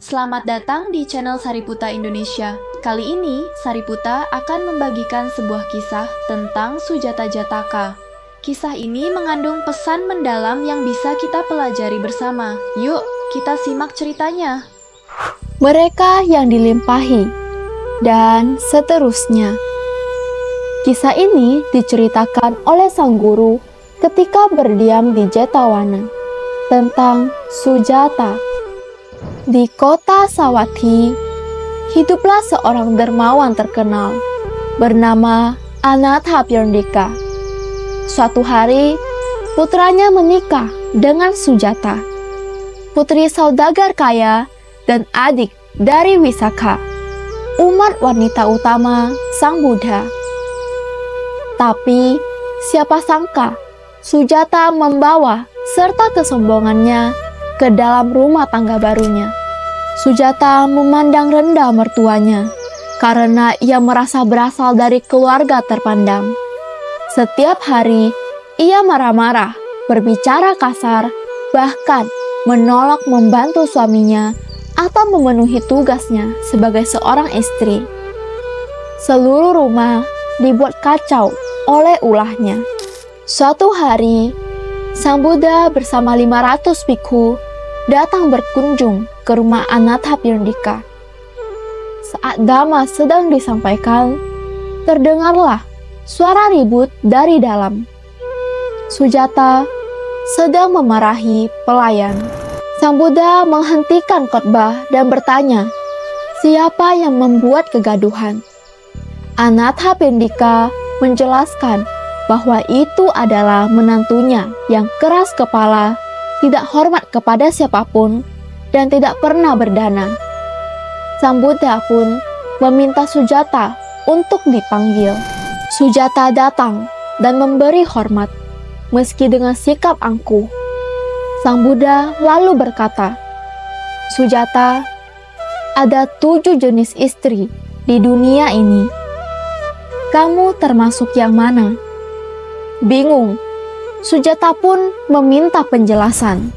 Selamat datang di channel Sariputa Indonesia. Kali ini, Sariputa akan membagikan sebuah kisah tentang Sujata Jataka. Kisah ini mengandung pesan mendalam yang bisa kita pelajari bersama. Yuk, kita simak ceritanya. Mereka yang dilimpahi, dan seterusnya. Kisah ini diceritakan oleh sang guru ketika berdiam di Jetawana tentang Sujata. Di kota Sawathi, hiduplah seorang dermawan terkenal bernama Anatha Pirndika. Suatu hari, putranya menikah dengan Sujata, putri saudagar kaya dan adik dari Wisakha, umat wanita utama Sang Buddha. Tapi, siapa sangka Sujata membawa serta kesombongannya ke dalam rumah tangga barunya. Sujata memandang rendah mertuanya karena ia merasa berasal dari keluarga terpandang. Setiap hari, ia marah-marah, berbicara kasar, bahkan menolak membantu suaminya atau memenuhi tugasnya sebagai seorang istri. Seluruh rumah dibuat kacau oleh ulahnya. Suatu hari, Sang Buddha bersama 500 bhikkhu datang berkunjung ke rumah Anatha Pirndika. Saat dhamma sedang disampaikan, terdengarlah suara ribut dari dalam. Sujata sedang memarahi pelayan. Sang Buddha menghentikan khotbah dan bertanya, siapa yang membuat kegaduhan? Anatha Pirndika menjelaskan bahwa itu adalah menantunya yang keras kepala, tidak hormat kepada siapapun, dan tidak pernah berdana. Sang Buddha pun meminta Sujata untuk dipanggil. Sujata datang dan memberi hormat, meski dengan sikap angkuh. Sang Buddha lalu berkata, Sujata, ada 7 jenis istri di dunia ini. Kamu termasuk yang mana? Bingung, Sujata pun meminta penjelasan.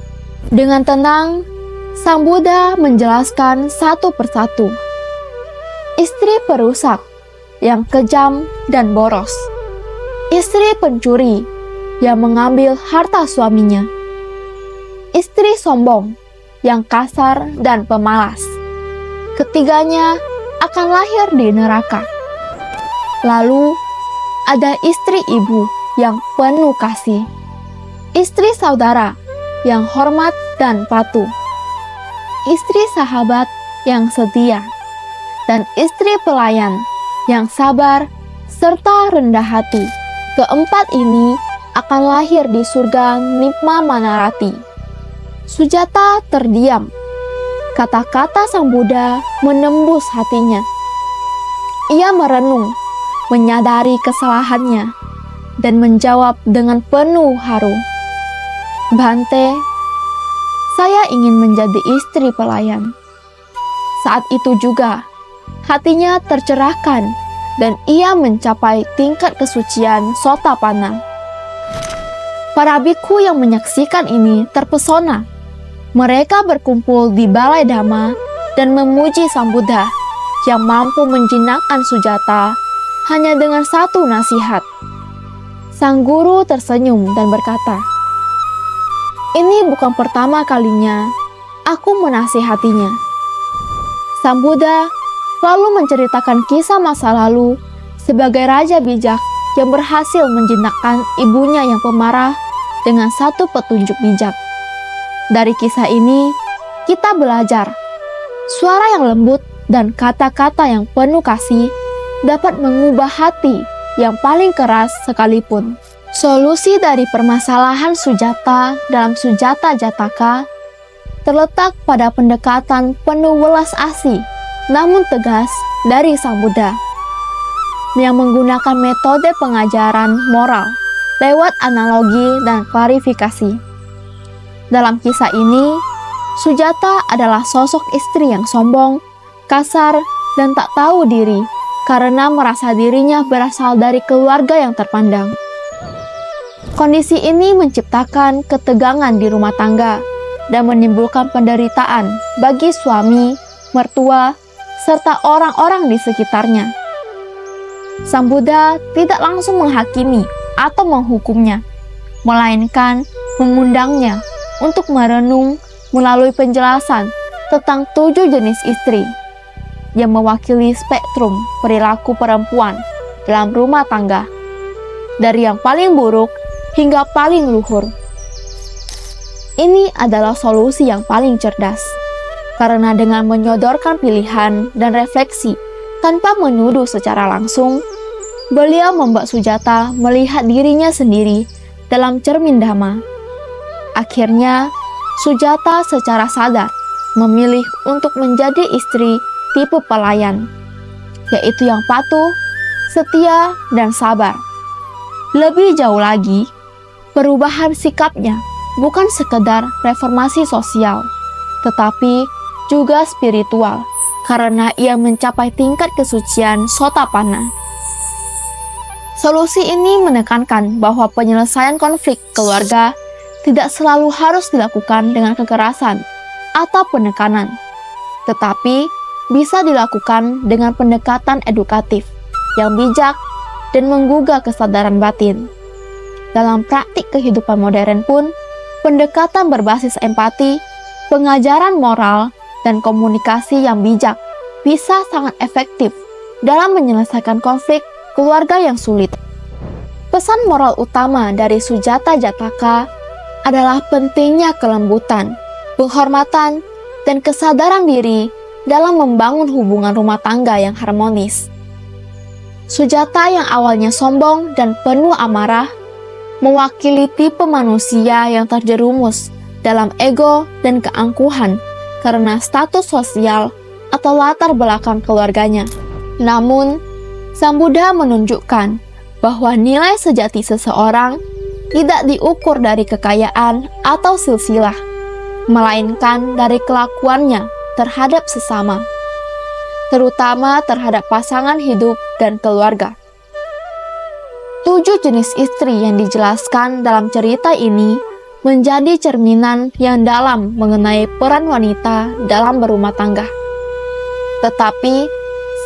Dengan tenang, Sang Buddha menjelaskan satu persatu. Istri perusak, yang kejam dan boros. Istri pencuri, yang mengambil harta suaminya. Istri sombong, yang kasar dan pemalas. Ketiganya akan lahir di neraka. Lalu, ada istri ibu yang penuh kasih. Istri saudara yang hormat dan patuh. Istri sahabat yang setia. Dan istri pelayan yang sabar serta rendah hati. Keempat ini akan lahir di surga Nipma Manarati. Sujata terdiam. Kata-kata Sang Buddha menembus hatinya. Ia merenung, menyadari kesalahannya, dan menjawab dengan penuh haru, Bhante, saya ingin menjadi istri pelayan. Saat itu juga, hatinya tercerahkan dan ia mencapai tingkat kesucian Sotapanna. Para bhikkhu yang menyaksikan ini terpesona. Mereka berkumpul di balai dhamma dan memuji Sang Buddha yang mampu menjinakkan Sujata hanya dengan satu nasihat. Sang guru tersenyum dan berkata, ini bukan pertama kalinya aku menasihatinya. Sang Buddha lalu menceritakan kisah masa lalu sebagai raja bijak yang berhasil menjinakkan ibunya yang pemarah dengan satu petunjuk bijak. Dari kisah ini, kita belajar suara yang lembut dan kata-kata yang penuh kasih dapat mengubah hati yang paling keras sekalipun. Solusi dari permasalahan Sujata dalam Sujata Jataka terletak pada pendekatan penuh welas asih namun tegas dari Sang Buddha yang menggunakan metode pengajaran moral lewat analogi dan klarifikasi. Dalam kisah ini, Sujata adalah sosok istri yang sombong, kasar, dan tak tahu diri karena merasa dirinya berasal dari keluarga yang terpandang. Kondisi ini menciptakan ketegangan di rumah tangga dan menimbulkan penderitaan bagi suami, mertua, serta orang-orang di sekitarnya. Sang Buddha tidak langsung menghakimi atau menghukumnya, melainkan mengundangnya untuk merenung melalui penjelasan tentang 7 jenis istri yang mewakili spektrum perilaku perempuan dalam rumah tangga, dari yang paling buruk hingga paling luhur. Ini adalah solusi yang paling cerdas, karena dengan menyodorkan pilihan dan refleksi tanpa menuduh secara langsung, beliau membuat Sujata melihat dirinya sendiri dalam cermin Dhamma. Akhirnya, Sujata secara sadar memilih untuk menjadi istri tipe pelayan, yaitu yang patuh, setia, dan sabar. Lebih jauh lagi, perubahan sikapnya bukan sekedar reformasi sosial, tetapi juga spiritual, karena ia mencapai tingkat kesucian Sotapanna. Solusi ini menekankan bahwa penyelesaian konflik keluarga tidak selalu harus dilakukan dengan kekerasan atau penekanan, tetapi bisa dilakukan dengan pendekatan edukatif yang bijak dan menggugah kesadaran batin. Dalam praktik kehidupan modern pun, pendekatan berbasis empati, pengajaran moral, dan komunikasi yang bijak bisa sangat efektif dalam menyelesaikan konflik keluarga yang sulit. Pesan moral utama dari Sujata Jataka adalah pentingnya kelembutan, penghormatan, dan kesadaran diri dalam membangun hubungan rumah tangga yang harmonis. Sujata yang awalnya sombong dan penuh amarah mewakili tipe manusia yang terjerumus dalam ego dan keangkuhan karena status sosial atau latar belakang keluarganya. Namun, Sang Buddha menunjukkan bahwa nilai sejati seseorang tidak diukur dari kekayaan atau silsilah, melainkan dari kelakuannya terhadap sesama, terutama terhadap pasangan hidup dan keluarga. 7 jenis istri yang dijelaskan dalam cerita ini menjadi cerminan yang dalam mengenai peran wanita dalam berumah tangga. Tetapi,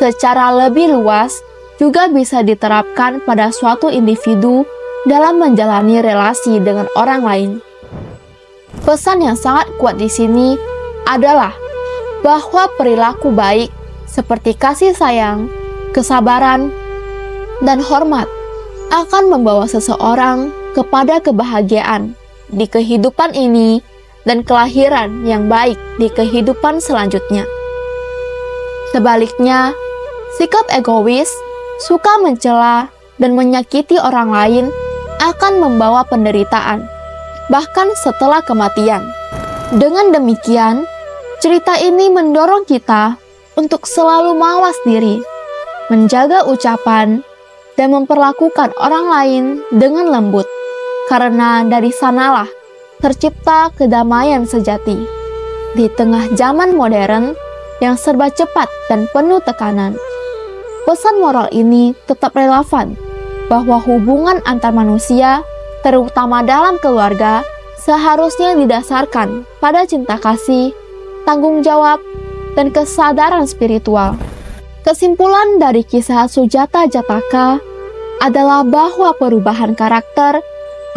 secara lebih luas juga bisa diterapkan pada suatu individu dalam menjalani relasi dengan orang lain. Pesan yang sangat kuat di sini adalah bahwa perilaku baik seperti kasih sayang, kesabaran, dan hormat akan membawa seseorang kepada kebahagiaan di kehidupan ini dan kelahiran yang baik di kehidupan selanjutnya. Sebaliknya, sikap egois, suka mencela, dan menyakiti orang lain akan membawa penderitaan, bahkan setelah kematian. Dengan demikian, cerita ini mendorong kita untuk selalu mawas diri, menjaga ucapan, dan memperlakukan orang lain dengan lembut, karena dari sanalah tercipta kedamaian sejati. Di tengah zaman modern yang serba cepat dan penuh tekanan, pesan moral ini tetap relevan bahwa hubungan antar manusia, terutama dalam keluarga, seharusnya didasarkan pada cinta kasih, tanggung jawab, dan kesadaran spiritual. Kesimpulan dari kisah Sujata Jataka adalah bahwa perubahan karakter,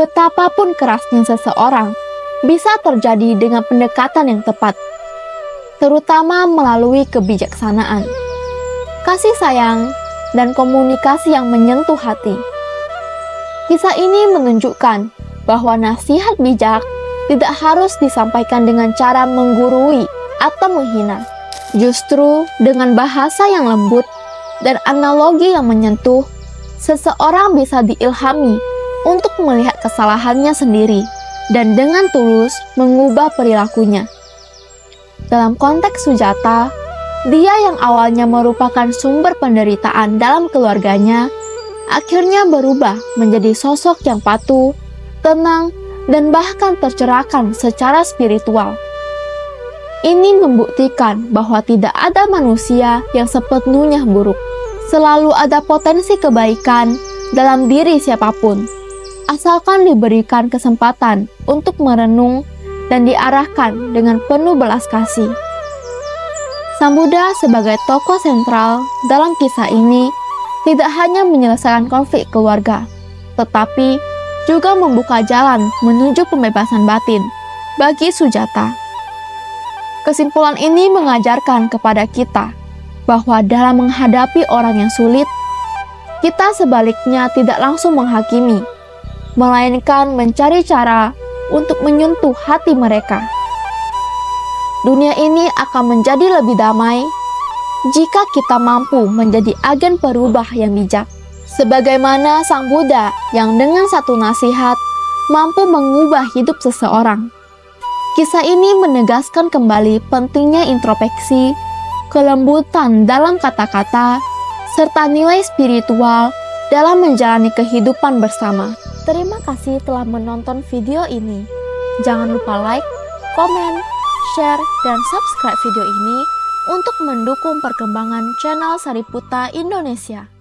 betapapun kerasnya seseorang, bisa terjadi dengan pendekatan yang tepat, terutama melalui kebijaksanaan, kasih sayang, dan komunikasi yang menyentuh hati. Kisah ini menunjukkan bahwa nasihat bijak tidak harus disampaikan dengan cara menggurui atau menghina. Justru dengan bahasa yang lembut dan analogi yang menyentuh, seseorang bisa diilhami untuk melihat kesalahannya sendiri dan dengan tulus mengubah perilakunya. Dalam konteks Sujata, dia yang awalnya merupakan sumber penderitaan dalam keluarganya, akhirnya berubah menjadi sosok yang patuh, tenang, dan bahkan tercerahkan secara spiritual. Ini membuktikan bahwa tidak ada manusia yang sepenuhnya buruk. Selalu ada potensi kebaikan dalam diri siapapun, asalkan diberikan kesempatan untuk merenung dan diarahkan dengan penuh belas kasih. Sang Buddha sebagai tokoh sentral dalam kisah ini tidak hanya menyelesaikan konflik keluarga, tetapi juga membuka jalan menuju pembebasan batin bagi Sujata. Kesimpulan ini mengajarkan kepada kita bahwa dalam menghadapi orang yang sulit, kita sebaliknya tidak langsung menghakimi, melainkan mencari cara untuk menyentuh hati mereka. Dunia ini akan menjadi lebih damai jika kita mampu menjadi agen perubah yang bijak, sebagaimana Sang Buddha yang dengan satu nasihat mampu mengubah hidup seseorang. Kisah ini menegaskan kembali pentingnya introspeksi, kelembutan dalam kata-kata, serta nilai spiritual dalam menjalani kehidupan bersama. Terima kasih telah menonton video ini. Jangan lupa like, komen, share, dan subscribe video ini untuk mendukung perkembangan channel Sariputta Indonesia.